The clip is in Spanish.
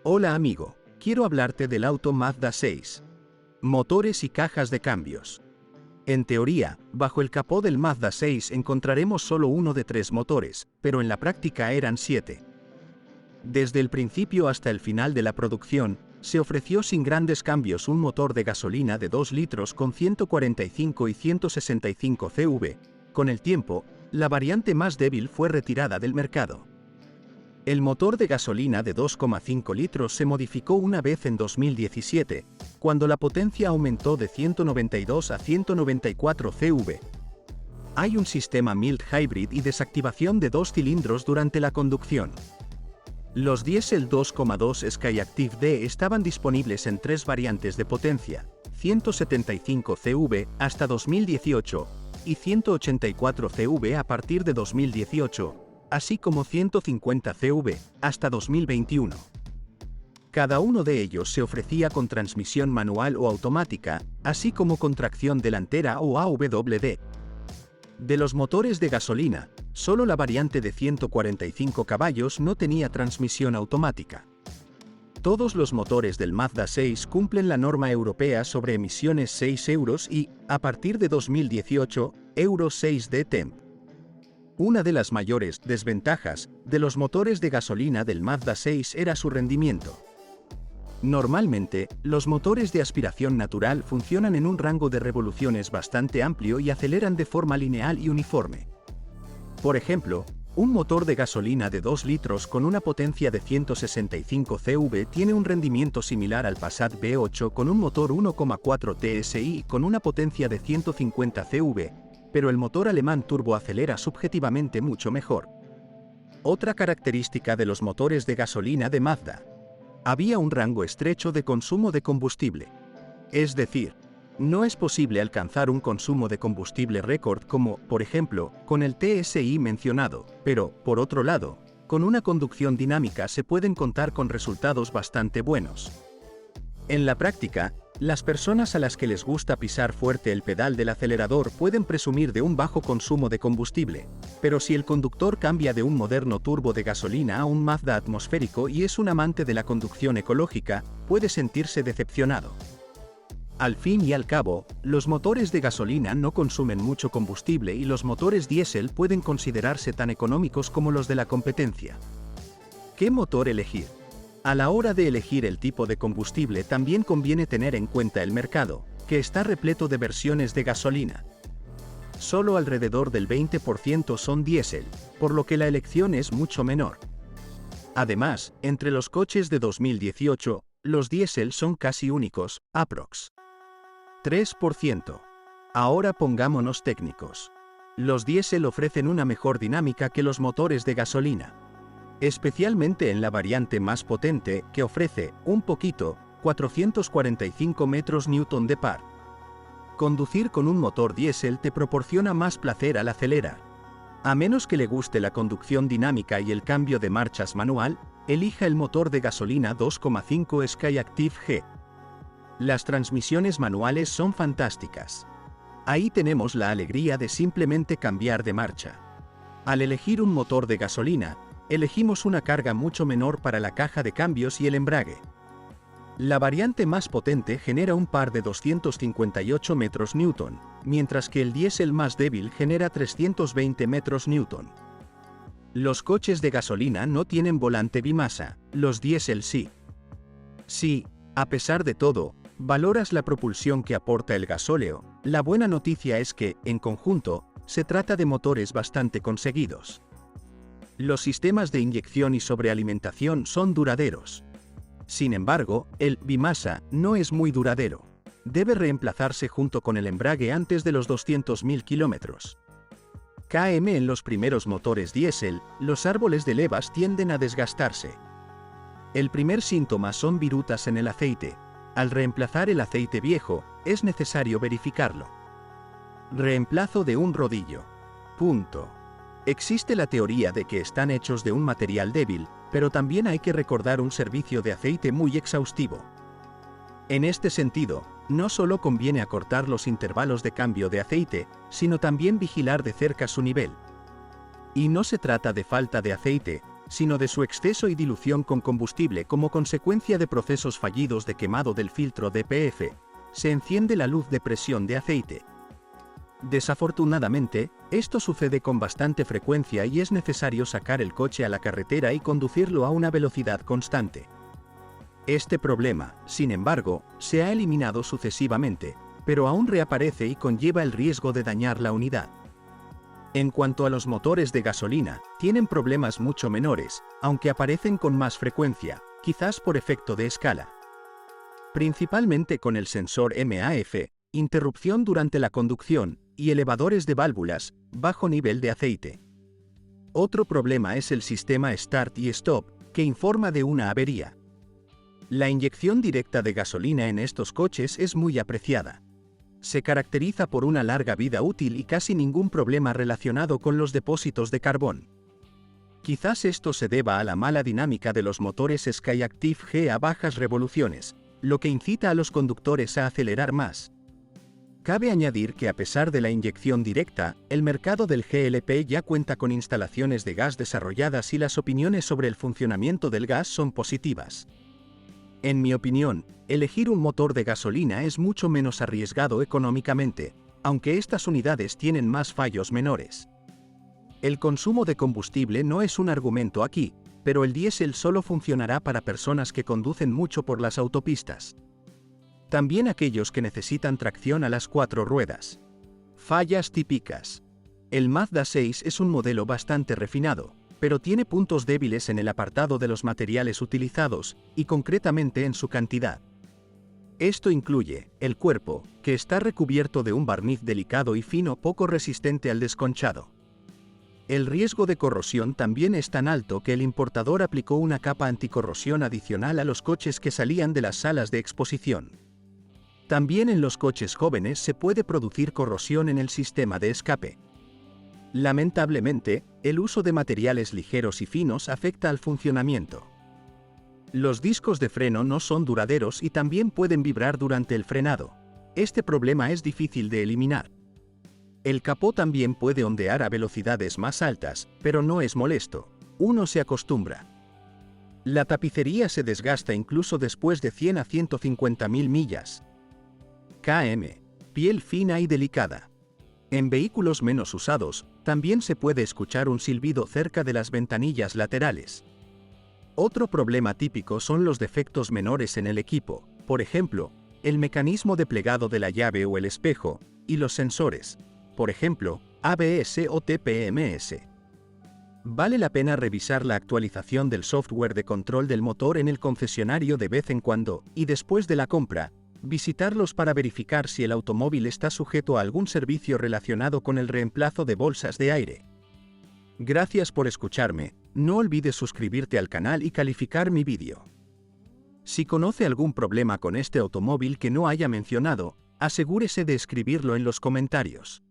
Hola amigo, quiero hablarte del auto Mazda 6. Motores y cajas de cambios. En teoría, bajo el capó del Mazda 6 encontraremos solo uno de 3 motores, pero en la práctica eran 7. Desde el principio hasta el final de la producción, se ofreció sin grandes cambios un motor de gasolina de 2 litros con 145 y 165 CV. Con el tiempo, la variante más débil fue retirada del mercado. El motor de gasolina de 2,5 litros se modificó una vez en 2017, cuando la potencia aumentó de 192 a 194 CV. Hay un sistema mild hybrid y desactivación de 2 cilindros durante la conducción. Los diésel 2,2 Skyactiv D estaban disponibles en 3 variantes de potencia, 175 CV hasta 2018 y 184 CV a partir de 2018. Así como 150 CV, hasta 2021. Cada uno de ellos se ofrecía con transmisión manual o automática, así como con tracción delantera o AWD. De los motores de gasolina, solo la variante de 145 caballos no tenía transmisión automática. Todos los motores del Mazda 6 cumplen la norma europea sobre emisiones 6 euros y, a partir de 2018, Euro 6D Temp. Una de las mayores desventajas de los motores de gasolina del Mazda 6 era su rendimiento. Normalmente, los motores de aspiración natural funcionan en un rango de revoluciones bastante amplio y aceleran de forma lineal y uniforme. Por ejemplo, un motor de gasolina de 2 litros con una potencia de 165 CV tiene un rendimiento similar al Passat V8 con un motor 1,4 TSI con una potencia de 150 CV. Pero el motor alemán turbo acelera subjetivamente mucho mejor. Otra característica de los motores de gasolina de Mazda. Había un rango estrecho de consumo de combustible. Es decir, no es posible alcanzar un consumo de combustible récord como, por ejemplo, con el TSI mencionado, pero, por otro lado, con una conducción dinámica se pueden contar con resultados bastante buenos. En la práctica, las personas a las que les gusta pisar fuerte el pedal del acelerador pueden presumir de un bajo consumo de combustible, pero si el conductor cambia de un moderno turbo de gasolina a un Mazda atmosférico y es un amante de la conducción ecológica, puede sentirse decepcionado. Al fin y al cabo, los motores de gasolina no consumen mucho combustible y los motores diésel pueden considerarse tan económicos como los de la competencia. ¿Qué motor elegir? A la hora de elegir el tipo de combustible también conviene tener en cuenta el mercado, que está repleto de versiones de gasolina. Solo alrededor del 20% son diésel, por lo que la elección es mucho menor. Además, entre los coches de 2018, los diésel son casi únicos, aprox. 3%. Ahora pongámonos técnicos. Los diésel ofrecen una mejor dinámica que los motores de gasolina. Especialmente en la variante más potente, que ofrece, un poquito, 445 metros-newton de par. Conducir con un motor diésel te proporciona más placer al acelerar. A menos que le guste la conducción dinámica y el cambio de marchas manual, elija el motor de gasolina 2,5 Skyactiv G. Las transmisiones manuales son fantásticas. Ahí tenemos la alegría de simplemente cambiar de marcha. Al elegir un motor de gasolina, elegimos una carga mucho menor para la caja de cambios y el embrague. La variante más potente genera un par de 258 metros-newton, mientras que el diésel más débil genera 320 metros-newton. Los coches de gasolina no tienen volante bimasa, los diésel sí. Si, a pesar de todo, valoras la propulsión que aporta el gasóleo, la buena noticia es que, en conjunto, se trata de motores bastante conseguidos. Los sistemas de inyección y sobrealimentación son duraderos. Sin embargo, el bimasa no es muy duradero. Debe reemplazarse junto con el embrague antes de los 200.000 kilómetros. KM en los primeros motores diésel, los árboles de levas tienden a desgastarse. El primer síntoma son virutas en el aceite. Al reemplazar el aceite viejo, es necesario verificarlo. Reemplazo de un rodillo. Punto. Existe la teoría de que están hechos de un material débil, pero también hay que recordar un servicio de aceite muy exhaustivo. En este sentido, no solo conviene acortar los intervalos de cambio de aceite, sino también vigilar de cerca su nivel. Y no se trata de falta de aceite, sino de su exceso y dilución con combustible como consecuencia de procesos fallidos de quemado del filtro DPF, se enciende la luz de presión de aceite. Desafortunadamente, esto sucede con bastante frecuencia y es necesario sacar el coche a la carretera y conducirlo a una velocidad constante. Este problema, sin embargo, se ha eliminado sucesivamente, pero aún reaparece y conlleva el riesgo de dañar la unidad. En cuanto a los motores de gasolina, tienen problemas mucho menores, aunque aparecen con más frecuencia, quizás por efecto de escala. Principalmente con el sensor MAF, interrupción durante la conducción, y elevadores de válvulas, bajo nivel de aceite. Otro problema es el sistema Start y Stop, que informa de una avería. La inyección directa de gasolina en estos coches es muy apreciada. Se caracteriza por una larga vida útil y casi ningún problema relacionado con los depósitos de carbón. Quizás esto se deba a la mala dinámica de los motores Skyactiv G a bajas revoluciones, lo que incita a los conductores a acelerar más. Cabe añadir que a pesar de la inyección directa, el mercado del GLP ya cuenta con instalaciones de gas desarrolladas y las opiniones sobre el funcionamiento del gas son positivas. En mi opinión, elegir un motor de gasolina es mucho menos arriesgado económicamente, aunque estas unidades tienen más fallos menores. El consumo de combustible no es un argumento aquí, pero el diésel solo funcionará para personas que conducen mucho por las autopistas. También aquellos que necesitan tracción a las 4 ruedas. Fallas típicas. El Mazda 6 es un modelo bastante refinado, pero tiene puntos débiles en el apartado de los materiales utilizados, y concretamente en su cantidad. Esto incluye el cuerpo, que está recubierto de un barniz delicado y fino poco resistente al desconchado. El riesgo de corrosión también es tan alto que el importador aplicó una capa anticorrosión adicional a los coches que salían de las salas de exposición. También en los coches jóvenes se puede producir corrosión en el sistema de escape. Lamentablemente, el uso de materiales ligeros y finos afecta al funcionamiento. Los discos de freno no son duraderos y también pueden vibrar durante el frenado. Este problema es difícil de eliminar. El capó también puede ondear a velocidades más altas, pero no es molesto. Uno se acostumbra. La tapicería se desgasta incluso después de 100 a 150.000 millas. KM. Piel fina y delicada. En vehículos menos usados, también se puede escuchar un silbido cerca de las ventanillas laterales. Otro problema típico son los defectos menores en el equipo, por ejemplo, el mecanismo de plegado de la llave o el espejo, y los sensores, por ejemplo, ABS o TPMS. Vale la pena revisar la actualización del software de control del motor en el concesionario de vez en cuando, y después de la compra, visitarlos para verificar si el automóvil está sujeto a algún servicio relacionado con el reemplazo de bolsas de aire. Gracias por escucharme, no olvides suscribirte al canal y calificar mi vídeo. Si conoce algún problema con este automóvil que no haya mencionado, asegúrese de escribirlo en los comentarios.